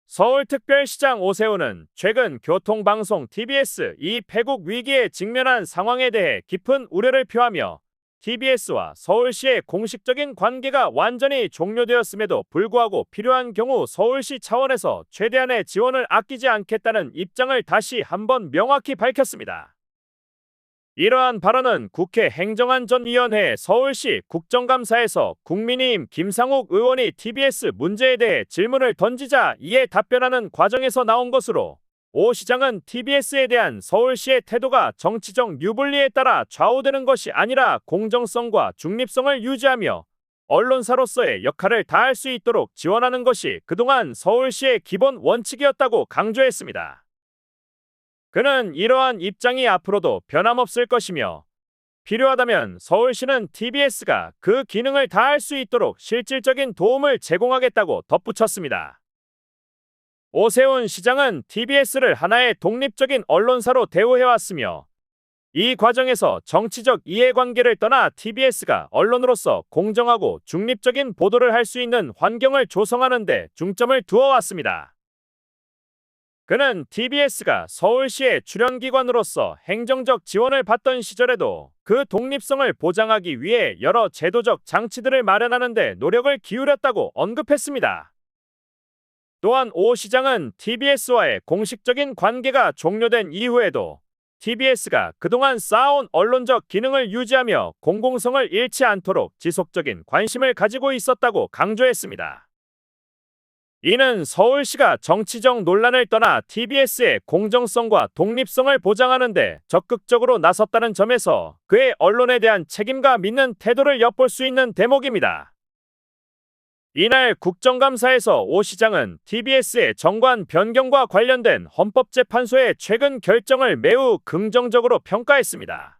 서울특별시장 오세훈은 최근 교통방송 TBS 이 패국 위기에 직면한 상황에 대해 깊은 우려를 표하며 TBS와 서울시의 공식적인 관계가 완전히 종료되었음에도 불구하고 필요한 경우 서울시 차원에서 최대한의 지원을 아끼지 않겠다는 입장을 다시 한번 명확히 밝혔습니다. 이러한 발언은 국회 행정안전위원회 서울시 국정감사에서 국민의힘 김상욱 의원이 TBS 문제에 대해 질문을 던지자 이에 답변하는 과정에서 나온 것으로, 오 시장은 TBS에 대한 서울시의 태도가 정치적 유불리에 따라 좌우되는 것이 아니라 공정성과 중립성을 유지하며 언론사로서의 역할을 다할 수 있도록 지원하는 것이 그동안 서울시의 기본 원칙이었다고 강조했습니다. 그는 이러한 입장이 앞으로도 변함없을 것이며, 필요하다면 서울시는 TBS가 그 기능을 다할 수 있도록 실질적인 도움을 제공하겠다고 덧붙였습니다. 오세훈 시장은 TBS를 하나의 독립적인 언론사로 대우해왔으며, 이 과정에서 정치적 이해관계를 떠나 TBS가 언론으로서 공정하고 중립적인 보도를 할 수 있는 환경을 조성하는 데 중점을 두어왔습니다. 그는 TBS가 서울시의 출연기관으로서 행정적 지원을 받던 시절에도 그 독립성을 보장하기 위해 여러 제도적 장치들을 마련하는 데 노력을 기울였다고 언급했습니다. 또한 오 시장은 TBS와의 공식적인 관계가 종료된 이후에도 TBS가 그동안 쌓아온 언론적 기능을 유지하며 공공성을 잃지 않도록 지속적인 관심을 가지고 있었다고 강조했습니다. 이는 서울시가 정치적 논란을 떠나 TBS의 공정성과 독립성을 보장하는 데 적극적으로 나섰다는 점에서 그의 언론에 대한 책임과 믿는 태도를 엿볼 수 있는 대목입니다. 이날 국정감사에서 오 시장은 TBS의 정관 변경과 관련된 헌법재판소의 최근 결정을 매우 긍정적으로 평가했습니다.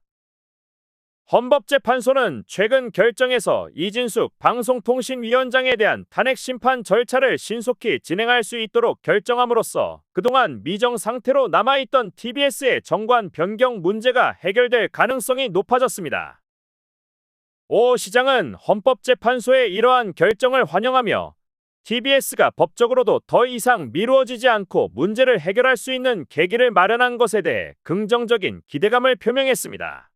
헌법재판소는 최근 결정에서 이진숙 방송통신위원장에 대한 탄핵 심판 절차를 신속히 진행할 수 있도록 결정함으로써 그동안 미정 상태로 남아있던 TBS의 정관 변경 문제가 해결될 가능성이 높아졌습니다. 오 시장은 헌법재판소의 이러한 결정을 환영하며 TBS가 법적으로도 더 이상 미루어지지 않고 문제를 해결할 수 있는 계기를 마련한 것에 대해 긍정적인 기대감을 표명했습니다.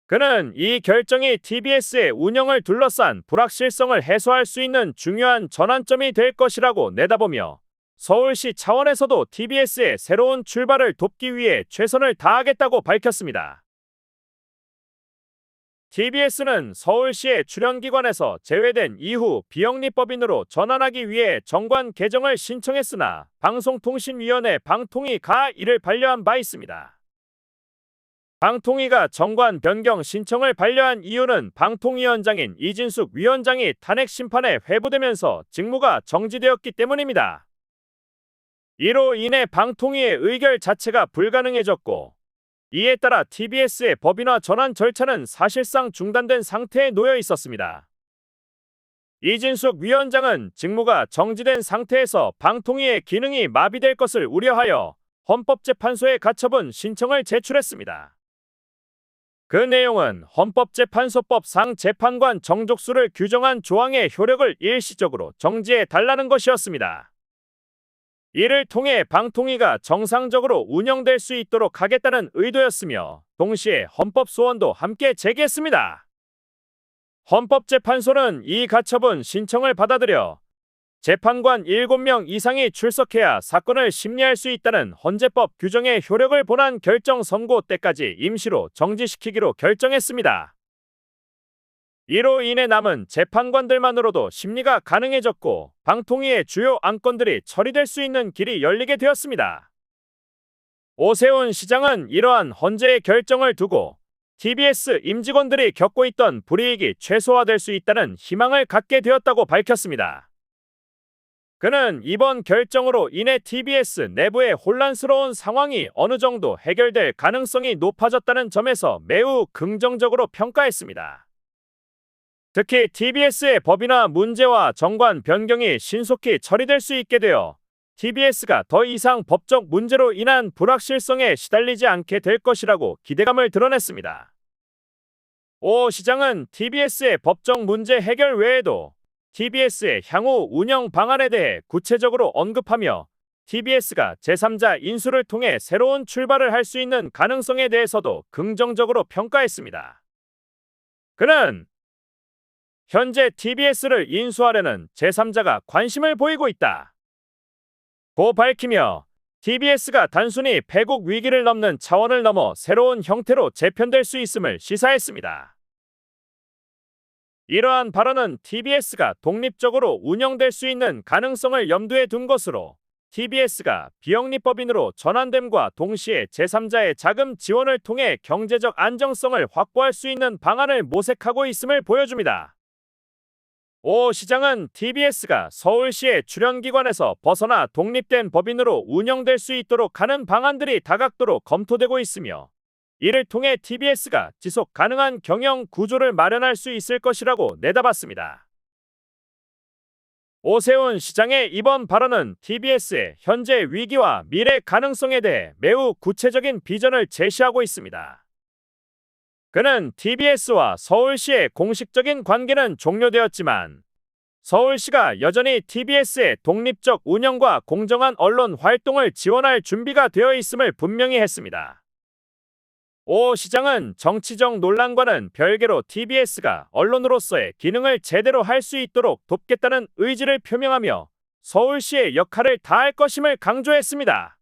그는 이 결정이 TBS의 운영을 둘러싼 불확실성을 해소할 수 있는 중요한 전환점이 될 것이라고 내다보며 서울시 차원에서도 TBS의 새로운 출발을 돕기 위해 최선을 다하겠다고 밝혔습니다. TBS는 서울시의 출연기관에서 제외된 이후 비영리법인으로 전환하기 위해 정관 개정을 신청했으나 방송통신위원회 방통위가 이를 반려한 바 있습니다. 방통위가 정관 변경 신청을 반려한 이유는 방통위원장인 이진숙 위원장이 탄핵 심판에 회부되면서 직무가 정지되었기 때문입니다. 이로 인해 방통위의 의결 자체가 불가능해졌고, 이에 따라 TBS의 법인화 전환 절차는 사실상 중단된 상태에 놓여 있었습니다. 이진숙 위원장은 직무가 정지된 상태에서 방통위의 기능이 마비될 것을 우려하여 헌법재판소에 가처분 신청을 제출했습니다. 그 내용은 헌법재판소법상 재판관 정족수를 규정한 조항의 효력을 일시적으로 정지해 달라는 것이었습니다. 이를 통해 방통위가 정상적으로 운영될 수 있도록 하겠다는 의도였으며, 동시에 헌법소원도 함께 제기했습니다. 헌법재판소는 이 가처분 신청을 받아들여 재판관 7명 이상이 출석해야 사건을 심리할 수 있다는 헌재법 규정의 효력을 본한 결정 선고 때까지 임시로 정지시키기로 결정했습니다. 이로 인해 남은 재판관들만으로도 심리가 가능해졌고 방통위의 주요 안건들이 처리될 수 있는 길이 열리게 되었습니다. 오세훈 시장은 이러한 헌재의 결정을 두고 TBS 임직원들이 겪고 있던 불이익이 최소화될 수 있다는 희망을 갖게 되었다고 밝혔습니다. 그는 이번 결정으로 인해 TBS 내부의 혼란스러운 상황이 어느 정도 해결될 가능성이 높아졌다는 점에서 매우 긍정적으로 평가했습니다. 특히 TBS의 법인화 문제와 정관 변경이 신속히 처리될 수 있게 되어 TBS가 더 이상 법적 문제로 인한 불확실성에 시달리지 않게 될 것이라고 기대감을 드러냈습니다. 오 시장은 TBS의 법적 문제 해결 외에도 TBS의 향후 운영 방안에 대해 구체적으로 언급하며 TBS가 제3자 인수를 통해 새로운 출발을 할 수 있는 가능성에 대해서도 긍정적으로 평가했습니다. 그는 현재 TBS를 인수하려는 제3자가 관심을 보이고 있다 고 밝히며 TBS가 단순히 패국 위기를 넘는 차원을 넘어 새로운 형태로 재편될 수 있음을 시사했습니다. 이러한 발언은 TBS가 독립적으로 운영될 수 있는 가능성을 염두에 둔 것으로 TBS가 비영리법인으로 전환됨과 동시에 제3자의 자금 지원을 통해 경제적 안정성을 확보할 수 있는 방안을 모색하고 있음을 보여줍니다. 오 시장은 TBS가 서울시의 출연기관에서 벗어나 독립된 법인으로 운영될 수 있도록 하는 방안들이 다각도로 검토되고 있으며 이를 통해 TBS가 지속 가능한 경영 구조를 마련할 수 있을 것이라고 내다봤습니다. 오세훈 시장의 이번 발언은 TBS의 현재 위기와 미래 가능성에 대해 매우 구체적인 비전을 제시하고 있습니다. 그는 TBS와 서울시의 공식적인 관계는 종료되었지만 서울시가 여전히 TBS의 독립적 운영과 공정한 언론 활동을 지원할 준비가 되어 있음을 분명히 했습니다. 오 시장은 정치적 논란과는 별개로 TBS가 언론으로서의 기능을 제대로 할 수 있도록 돕겠다는 의지를 표명하며 서울시의 역할을 다할 것임을 강조했습니다.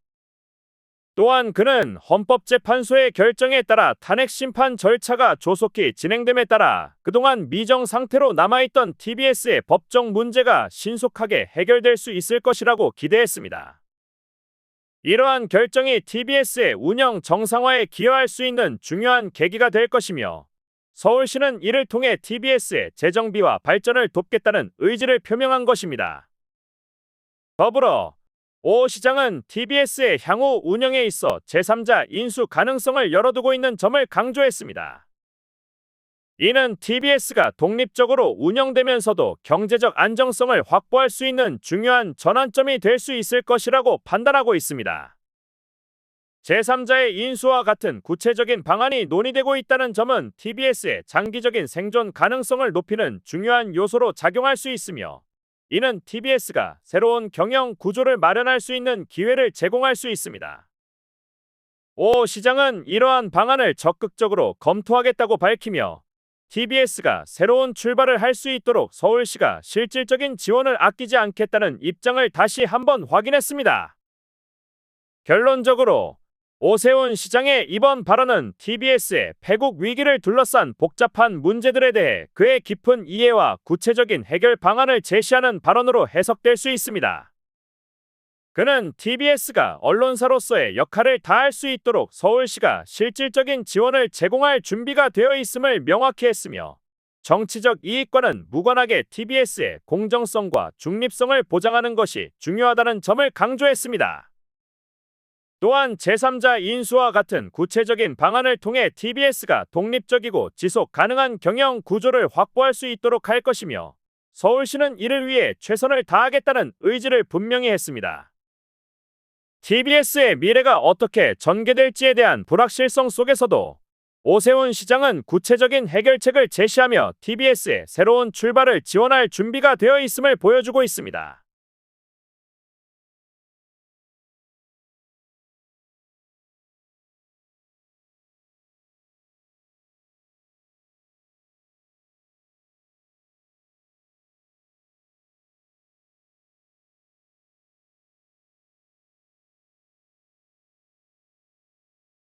또한 그는 헌법재판소의 결정에 따라 탄핵 심판 절차가 조속히 진행됨에 따라 그동안 미정 상태로 남아있던 TBS의 법적 문제가 신속하게 해결될 수 있을 것이라고 기대했습니다. 이러한 결정이 TBS의 운영 정상화에 기여할 수 있는 중요한 계기가 될 것이며 서울시는 이를 통해 TBS의 재정비와 발전을 돕겠다는 의지를 표명한 것입니다. 더불어 오 시장은 TBS의 향후 운영에 있어 제3자 인수 가능성을 열어두고 있는 점을 강조했습니다. 이는 TBS가 독립적으로 운영되면서도 경제적 안정성을 확보할 수 있는 중요한 전환점이 될 수 있을 것이라고 판단하고 있습니다. 제3자의 인수와 같은 구체적인 방안이 논의되고 있다는 점은 TBS의 장기적인 생존 가능성을 높이는 중요한 요소로 작용할 수 있으며 이는 TBS가 새로운 경영 구조를 마련할 수 있는 기회를 제공할 수 있습니다. 오 시장은 이러한 방안을 적극적으로 검토하겠다고 밝히며 TBS가 새로운 출발을 할 수 있도록 서울시가 실질적인 지원을 아끼지 않겠다는 입장을 다시 한번 확인했습니다. 결론적으로 오세훈 시장의 이번 발언은 TBS의 패국 위기를 둘러싼 복잡한 문제들에 대해 그의 깊은 이해와 구체적인 해결 방안을 제시하는 발언으로 해석될 수 있습니다. 그는 TBS가 언론사로서의 역할을 다할 수 있도록 서울시가 실질적인 지원을 제공할 준비가 되어 있음을 명확히 했으며 정치적 이익과는 무관하게 TBS의 공정성과 중립성을 보장하는 것이 중요하다는 점을 강조했습니다. 또한 제3자 인수와 같은 구체적인 방안을 통해 TBS가 독립적이고 지속 가능한 경영 구조를 확보할 수 있도록 할 것이며 서울시는 이를 위해 최선을 다하겠다는 의지를 분명히 했습니다. TBS의 미래가 어떻게 전개될지에 대한 불확실성 속에서도 오세훈 시장은 구체적인 해결책을 제시하며 TBS의 새로운 출발을 지원할 준비가 되어 있음을 보여주고 있습니다.